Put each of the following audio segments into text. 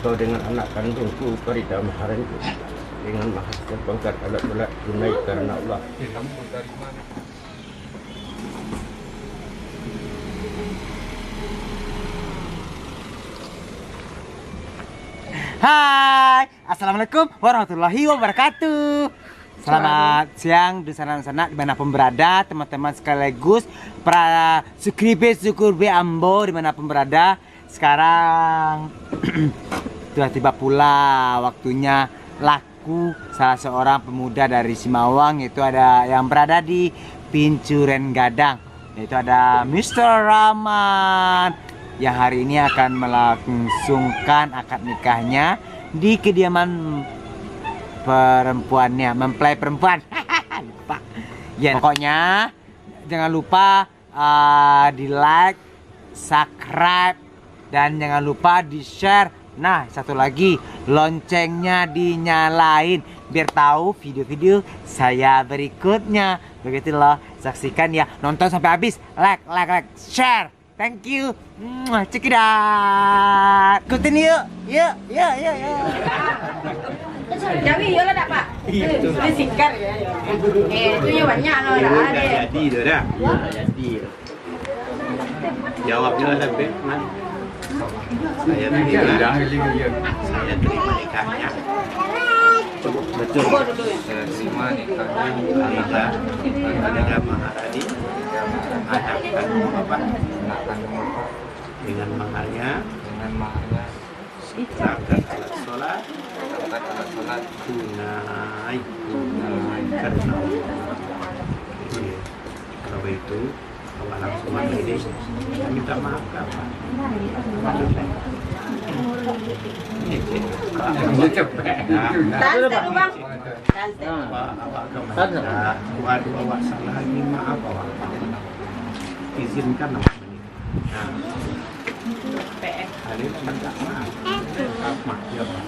Kau dengan anak kandungku Farida Maharani dengan mahasiswa pangkat alat-alat tunai karena Allah. Hai, Assalamualaikum warahmatullahi wabarakatuh. Selamat siang di sana dimanapun berada teman-teman sekaligus para subscriber Ambo dimanapun berada. Sekarang sudah tiba pula waktunya laku salah seorang pemuda dari Simawang, yaitu ada yang berada di Pincuren Gadang, yaitu ada Mr. Rahman yang hari ini akan melangsungkan akad nikahnya di kediaman perempuannya, mempelai perempuan. Lupa. Ya, pokoknya jangan lupa di like, subscribe, dan jangan lupa di share. Nah, satu lagi, loncengnya dinyalain biar tahu video-video saya berikutnya. Begitu loh, saksikan ya, nonton sampai habis, like, share. Thank you. Check it out. Ikutin yuk. Yuk. Jadi ya lah Pak. Itu singkat ya. Itu ya banyak loh dah ada. Jadi dah. Jadi. Jawabnya ada Batman. Saya terima nikahnya. Betul. Saya terima nikahnya Farida Maharani. Adapkan Bapak dengan maharnya zakat alat sholat tunai karena kalau itu awal langsung ini minta maaf apa maksudnya ini cepet Tante Bang. Waduh, awak salah lagi, maaf awak. Izinkan awak menikah. Hari ini minta maaf. Maaf ya Pak.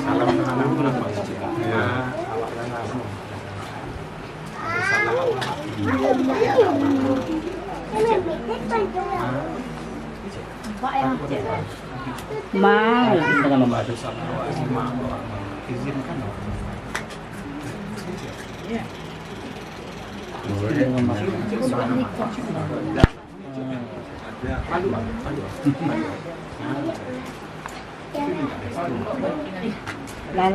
Salam salam berapa? Awak salah. Salah awak. Mau. Jangan membantu sama awak. Izinkan awak. Ya. Lah.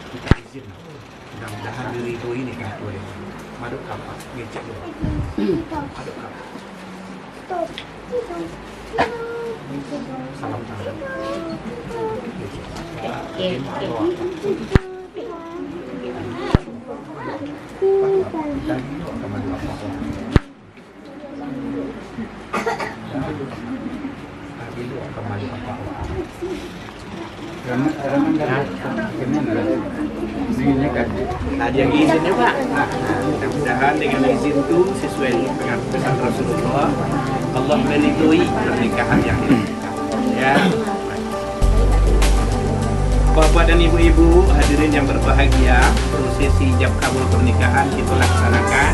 Kita izin. Mudah-mudahan diridhoi nikah tuh. Maduk kapak ngecek dulu. Maduk kapak. Salam tangan. Tadi yang izinnya Pak. Mudah-mudahan dengan izin itu sesuai dengan pesan Rasulullah, Allah meridhoi pernikahan yang ini. Ya. Bapak dan ibu-ibu hadirin yang berbahagia, prosesi ijab kabul pernikahan kita laksanakan.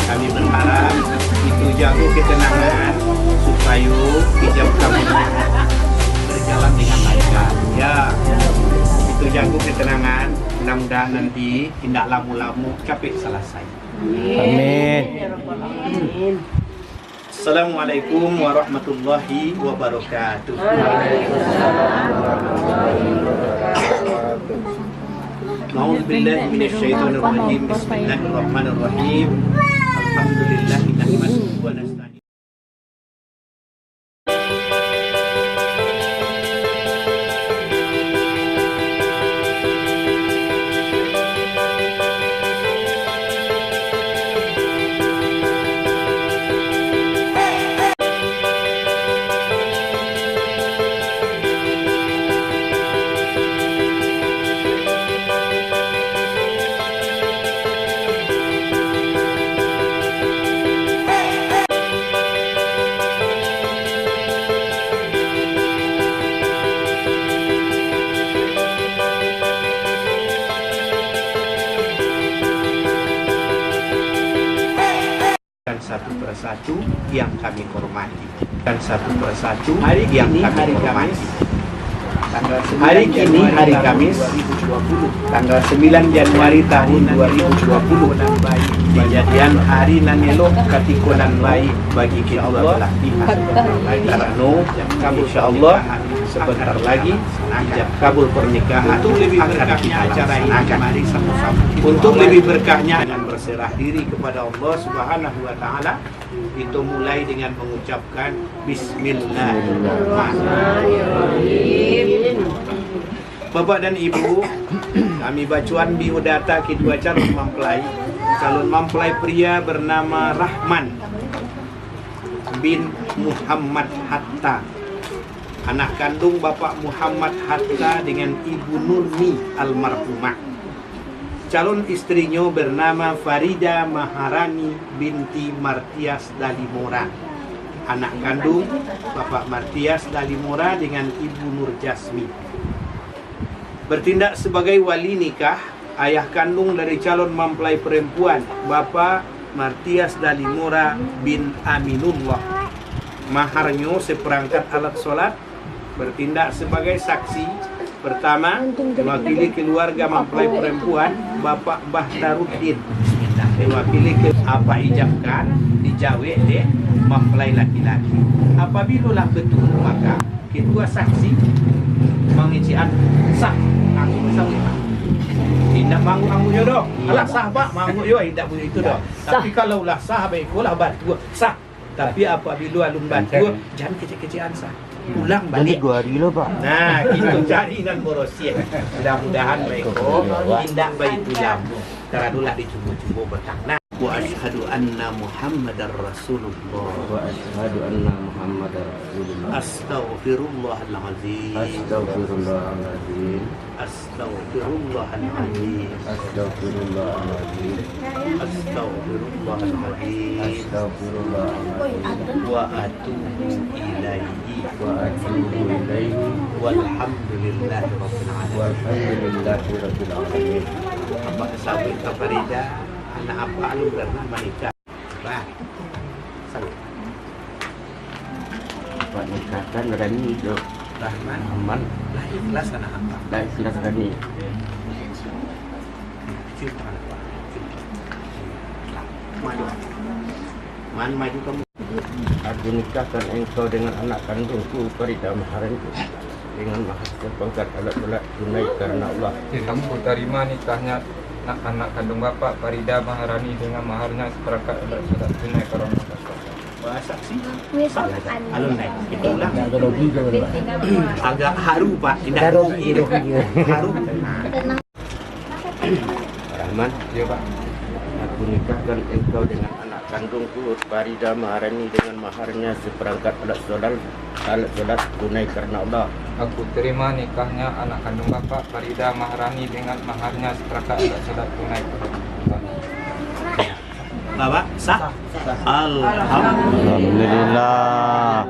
Kami berharap itu jago ketenangan supaya ijab kabul berjalan dengan lancar. Ya, itu jago ketenangan. Mudah-mudahan nanti tidak lamu-lamu capek selesai. Amin. Assalamualaikum warahmatullahi wabarakatuh. A'udzubillahi minasyaitonir rajim. Bismillahirrahmanirrahim. Alhamdulillahi nahmaduhu wa nasta'in. dan satu persatu yang kami hormati dan satu persatu hari yang kami hormati. Hari ini hari Kamis tanggal 9 Januari tahun 2020 kejadian hari nan elok katikonan baik bagi kita belah pihak. Karena insyaallah sebentar lagi ijab kabul pernikahan untuk lebih berkahnya acara ini mari sama-sama untuk lebih berkahnya dengan berserah diri kepada Allah Subhanahu wa taala. Itu mulai dengan mengucapkan Bismillahirrahmanirrahim. Bapak dan Ibu, kami bacuan biodata kedua calon mempelai. Calon mempelai pria bernama Rahman bin Muhammad Hatta, anak kandung Bapak Muhammad Hatta dengan Ibu Nurmi almarhumah. Calon istrinya bernama Farida Maharani binti Martias Dalimora, anak kandung Bapak Martias Dalimora dengan Ibu Nur Jasmi. Bertindak sebagai wali nikah, ayah kandung dari calon mempelai perempuan Bapak Martias Dalimora bin Aminullah. Maharnya seperangkat alat sholat. Bertindak sebagai saksi pertama mewakili keluarga mempelai perempuan Bapak Bahdaruddin. Mewakili ke apa ijabkan dijawe deh mempelai laki-laki. Apabila betul maka kedua saksi mengician sah aku sawi. Tidak mangu jodoh. Alah sah Pak, mangu yo tidak boleh itu doh. Tapi kalau lah sah baiklah batu sah. Tapi apabila alun batu jangan kecil-kecilan sah. Ulang balik 2 hari lo Pak. Nah, itu jarinan borosia. Mudah-mudahan baik indah baik pulang. Taradulah dicoba-coba bertakna. Wa asyhadu anna Muhammadar Rasulullah. Wa asyhadu anna Muhammadar Rasulullah. Astaghfirullahalazim. Astaghfirullahaladzim. Astaghfirullahalazim. Astaghfirullahaladzim. Astaghfirullahalazim. Astaghfirullahaladzim. Wa atubu ilaihi. Wa atubu ilaihi. Walhamdulillahi rabbil alamin. Walhamdulillahi rabbil alamin. Apa sabit Farida anak apa lu bernama nikah? Bah. Salut. Pak nikahkan Rani itu Rahman aman. lah ikhlas anak apa? Dah ikhlas Rani. Cium tangan apa? Maju. Maju kamu. Aku nikahkan engkau dengan anak kandungku Farida Maharani dengan mahar sepangkat alat sholat tunai karena Allah. Aku terima nikahnya anak kandung Bapak Farida Maharani dengan maharnya seperangkat alat sholat tunai karena Allah. Bahasa sih. Alun naik. Itu ulang. Agak haru Pak. Tidak haru. Rahman, Ya Pak. aku nikahkan engkau dengan anak kandungku Farida Maharani dengan maharnya seperangkat alat sholat tunai karena Allah. Aku terima nikahnya anak kandung Bapak Farida Maharani dengan maharnya seperangkat alat sholat tunai karena Allah. Bapak sah. Alhamdulillah.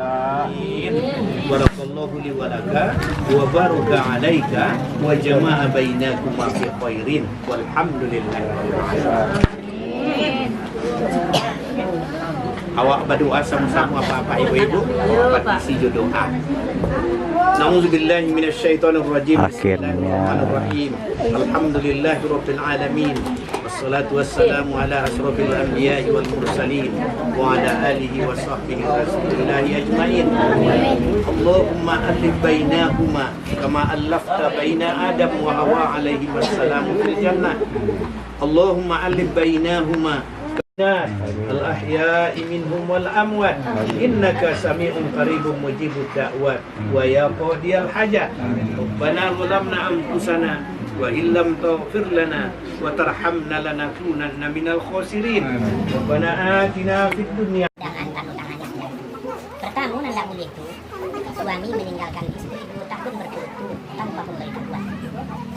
Barakallahu li wa laka wa baraka alaika wa jama'a bainakuma fi khairin walhamdulillahi rabbil alamin. Awak berdoa sama-sama apa-apa ibu-ibu. Awak isi doa. Nauzubillahi minasyaitonir rajim. Bismillahirrahmanirrahim. Alhamdulillahirabbil alamin. Wassalatu wassalamu ala asyrafil anbiya'i wal mursalin wa ala alihi wa sahbihi rasulillahi ajmain. Allahumma alif bainahuma kama allafta baina Adam wa Hawa alaihi wassalam fil jannah. Allahumma alif bainahuma al-ahya'i minhum wal amwat innaka sami'un qaribun mujibud da'wat wa ya qadiyal hajat. Rabbana zalamna anfusana wa illam taghfir lana wa tarhamna lanakunanna minal khasirin. Rabbana atina fid dunya. Pertama, tidak boleh itu suami meninggalkan istri 2 tahun berturut-turut tanpa memberi tuan.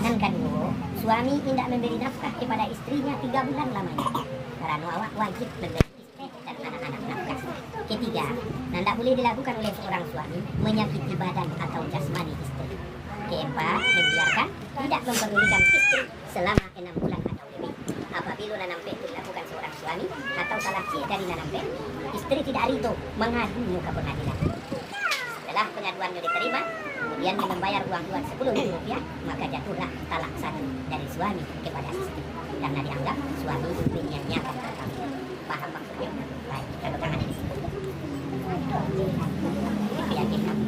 Dan kedua, suami tidak memberi nafkah kepada istrinya 3 bulan lamanya. Karena awak wajib memberi istri dan anak-anak nafkah. Ketiga, tidak boleh dilakukan oleh seorang suami menyakiti badan atau jasmani istri. Keempat, membiarkan tidak memperdulikan istri selama 6 bulan atau lebih. Apabila nanti itu dilakukan seorang suami suami atau talaki dari Nanampen, istri tidak ridho mengadu ke pengadilan. Setelah pengaduannya diterima, kemudian dia membayar uang 10.000 rupiah, maka jatuhlah talak satu dari suami kepada istri. Karena dianggap suami menyanyiakan perkawinan. Paham maksudnya? Baik, kalau tangan di situ. Yakin kamu?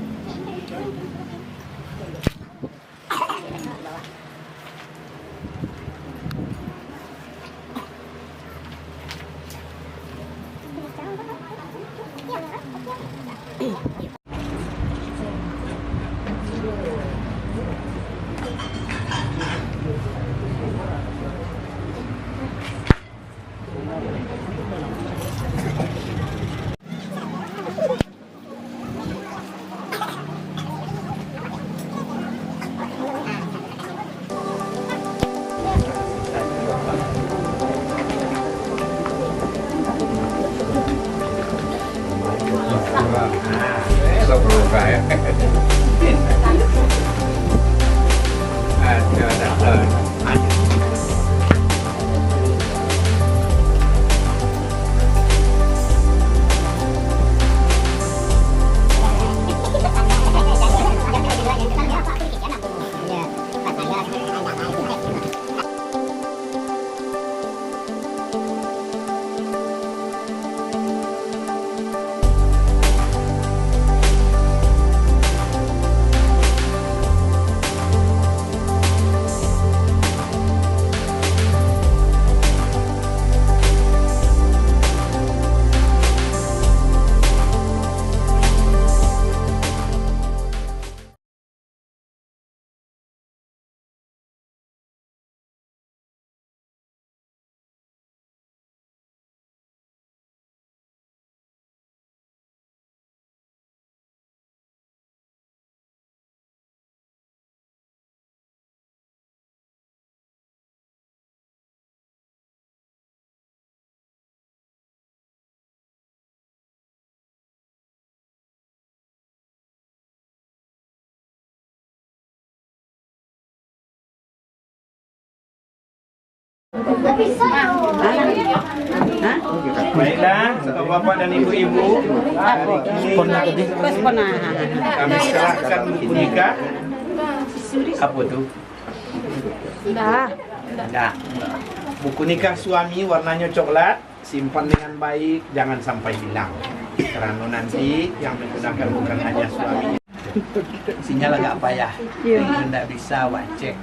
Baiklah, bapak dan ibu-ibu, hari ini kami serahkan buku nikah. Apa tuh? Dah. Buku nikah suami warnanya coklat, simpan dengan baik, jangan sampai hilang. Karena nanti yang menggunakan bukan hanya suami. Sinyal agak payah, tidak bisa cek.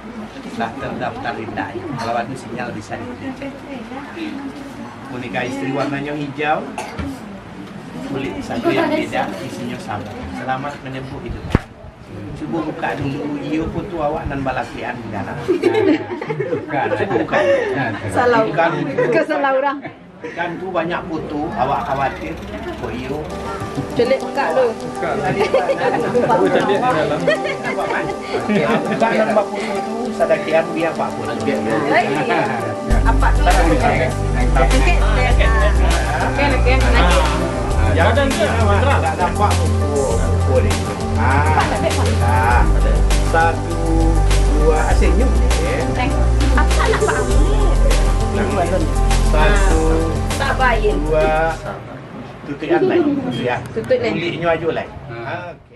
Setelah terdaftar Rindai, kalau ada sinyal bisa dicek. Nikah istri warnanya hijau, kulit satu yang beda, isinya sama. Selamat menempuh hidup. Coba buka dulu, iyo foto awak dan balakian di dalam. Bukan. Salah orang. Kan tu banyak foto, awak khawatir. Kok iyo? Celik buka lu. Buka nampak foto tu, sadakian biar Pak Pun. Apa? Jangan tak nampak foto ni. Satu, dua, senyum. Apa nak Pak Amir? Satu, Tak bayin. dua, tutup yang lain. Ya. Tutup lain. Kulitnya aja lain. Okey.